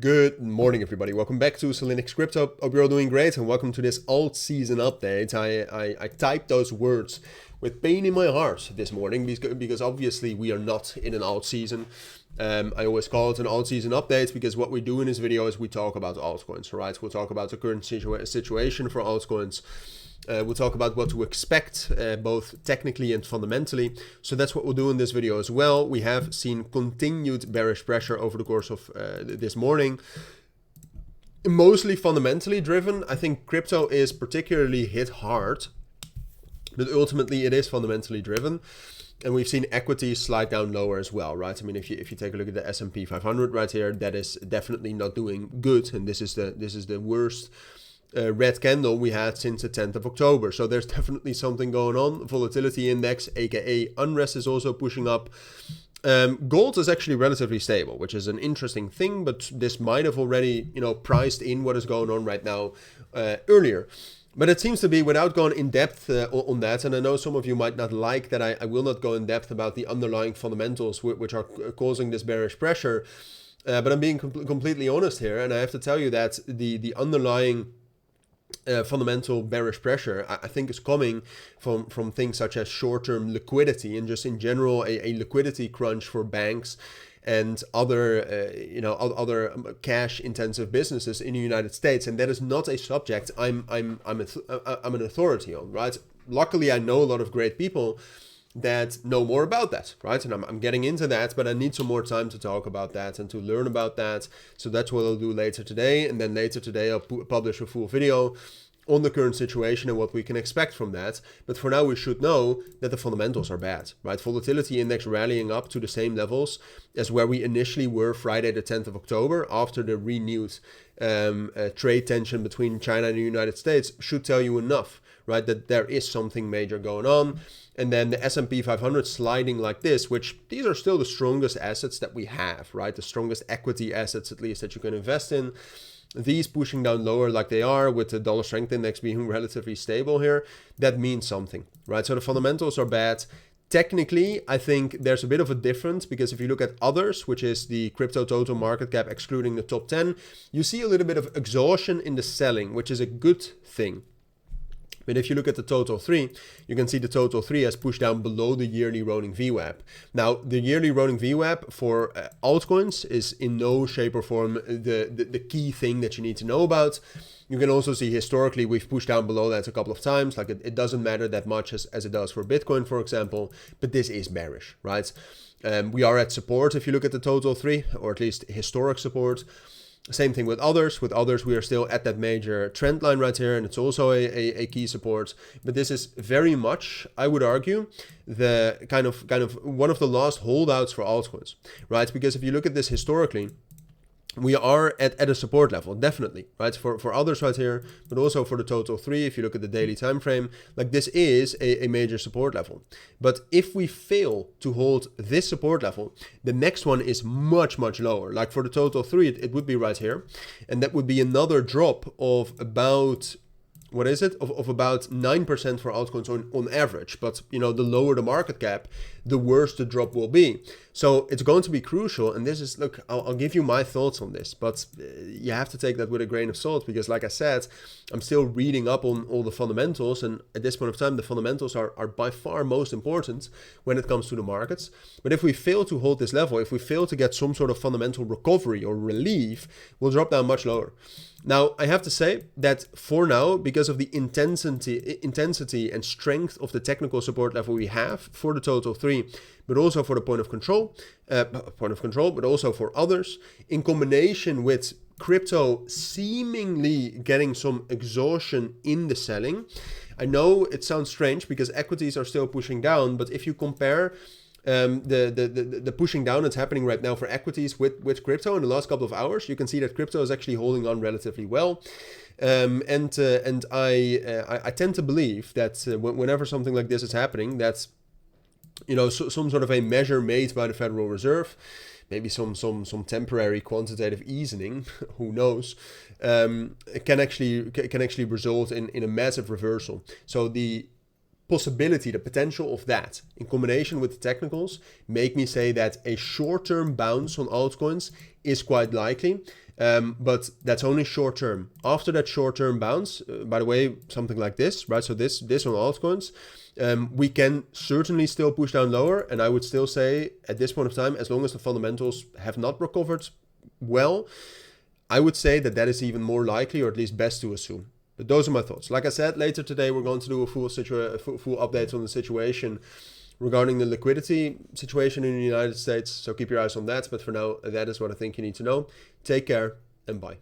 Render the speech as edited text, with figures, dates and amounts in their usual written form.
Good morning, everybody. Welcome back to Cilinix Crypto. Hope you're all doing great, and welcome to this alt-season update. I typed those words with pain in my heart this morning because obviously we are not in an alt-season. I always call it an alt-season update because what we do in this video is we talk about altcoins, right? We'll talk about the current situation for altcoins. We'll talk about what to expect, both technically and fundamentally. So that's what we'll do in this video as well. We have seen continued bearish pressure over the course of this morning. Mostly fundamentally driven. I think crypto is particularly hit hard, but ultimately it is fundamentally driven. And we've seen equities slide down lower as well, right? I mean, if you take a look at the S&P 500 right here, that is definitely not doing good, and this is the worst red candle we had since the 10th of October. So there's definitely something going on. Volatility index, aka unrest, is also pushing up. Gold is actually relatively stable, which is an interesting thing, but this might have already, priced in what is going on right now earlier. But it seems to be, without going in depth on that, and I know some of you might not like that I will not go in depth about the underlying fundamentals which are causing this bearish pressure, but I'm being completely honest here, and I have to tell you that the underlying fundamental bearish pressure, I think, is coming from things such as short-term liquidity and just in general a liquidity crunch for banks and other cash-intensive businesses in the United States, and that is not a subject I'm an authority on, right? Luckily, I know a lot of great people that know more about that, right? And I'm getting into that, but I need some more time to talk about that and to learn about that. So that's what I'll do later today. And then later today, I'll publish a full video on the current situation and what we can expect from that. But for now, we should know that the fundamentals are bad, right? Volatility index rallying up to the same levels as where we initially were Friday the 10th of October after the renewed trade tension between China and the United States should tell you enough, right? That there is something major going on. And then the S&P 500 sliding like this, which these are still the strongest assets that we have, right? The strongest equity assets, at least, that you can invest in. These pushing down lower like they are, with the dollar strength index being relatively stable here, that means something, right? So the fundamentals are bad. Technically, I think there's a bit of a difference because if you look at others, which is the crypto total market cap excluding the top 10, you see a little bit of exhaustion in the selling, which is a good thing. But if you look at the total 3, you can see the total 3 has pushed down below the yearly rolling VWAP. Now, the yearly rolling VWAP for altcoins is in no shape or form the key thing that you need to know about. You can also see historically we've pushed down below that a couple of times. Like it doesn't matter that much as it does for Bitcoin, for example, but this is bearish, right? We are at support if you look at the total 3, or at least historic support. Same thing with others. With others, we are still at that major trend line right here, and it's also a key support. But this is very much, I would argue, the kind of one of the last holdouts for altcoins, right? Because if you look at this historically, we are at a support level, definitely, right? For others right here, but also for the total 3, if you look at the daily time frame, like this is a major support level. But if we fail to hold this support level, the next one is much, much lower. Like for the total 3, it would be right here. And that would be another drop of about, what is it? Of about 9% for altcoins on average. But, the lower the market cap, the worse the drop will be. So it's going to be crucial. And this is, look, I'll give you my thoughts on this, but you have to take that with a grain of salt because, like I said, I'm still reading up on all the fundamentals. And at this point of time, the fundamentals are by far most important when it comes to the markets. But if we fail to hold this level, if we fail to get some sort of fundamental recovery or relief, we'll drop down much lower. Now, I have to say that for now, because of the intensity and strength of the technical support level we have for the total 3, but also for the point of control, but also for others, in combination with crypto seemingly getting some exhaustion in the selling. I know it sounds strange because equities are still pushing down, but if you compare the pushing down that's happening right now for equities with crypto in the last couple of hours, you can see that crypto is actually holding on relatively well. And I tend to believe that whenever something like this is happening, that's some sort of a measure made by the Federal Reserve, maybe some temporary quantitative easing, who knows, can actually result in a massive reversal. So the possibility, the potential of that in combination with the technicals make me say that a short-term bounce on altcoins is quite likely. But that's only short term. After that short term bounce, by the way, something like this, right? So this on altcoins, we can certainly still push down lower. And I would still say at this point of time, as long as the fundamentals have not recovered well, I would say that that is even more likely, or at least best to assume. But those are my thoughts. Like I said, later today, we're going to do a full update on the situation regarding the liquidity situation in the United States. So keep your eyes on that. But for now, that is what I think you need to know. Take care and bye.